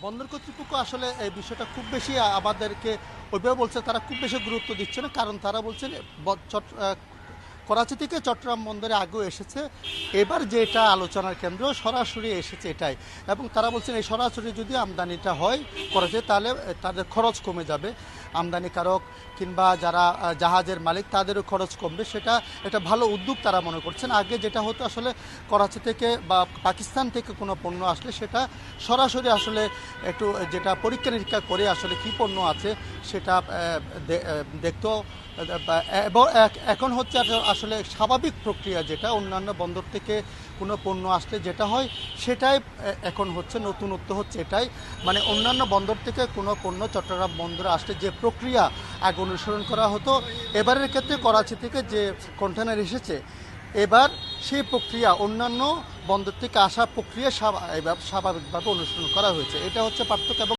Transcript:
বন্দর কর্তৃপক্ষ আসলে এই বিষয়টা খুব বেশি আমাদেরকে ওইভাবে বলছে, তারা খুব বেশি গুরুত্ব দিচ্ছে না। কারণ তারা বলছেন করাচি থেকে চট্টগ্রাম বন্দরে আগেও এসেছে, এবার যেটা আলোচনার কেন্দ্র সরাসরি এসেছে এটাই। এবং তারা বলছেন এই সরাসরি যদি আমদানিটা হয় করাচি, তাহলে তাদের খরচ কমে যাবে, আমদানিকারক কিংবা যারা জাহাজের মালিক তাদেরও খরচ কমবে। সেটা একটা ভালো উদ্যোগ তারা মনে করছেন। আগে যেটা হতো আসলে করাচি থেকে বা পাকিস্তান থেকে কোনো পণ্য আসলে সেটা সরাসরি আসলে একটু যেটা পরীক্ষা নিরীক্ষা করে আসলে কী পণ্য আছে সেটা দেখতো। এবং এখন হচ্ছে আসলে স্বাভাবিক প্রক্রিয়া, যেটা অন্যান্য বন্দর থেকে কোনো পণ্য আসলে যেটা হয় সেটাই এখন হচ্ছে, নতুনত্ব হচ্ছে এটাই। মানে অন্যান্য বন্দর থেকে কোনো পণ্য চট্টগ্রাম বন্দরে আসলে যে প্রক্রিয়া আগে অনুসরণ করা হতো, এবারের ক্ষেত্রে করাচি থেকে যে কন্টেনার এসেছে এবার সেই প্রক্রিয়া অন্যান্য বন্দর থেকে আসা প্রক্রিয়া স্বাভাবিকভাবে অনুসরণ করা হয়েছে। এটা হচ্ছে পার্থক্য। এবং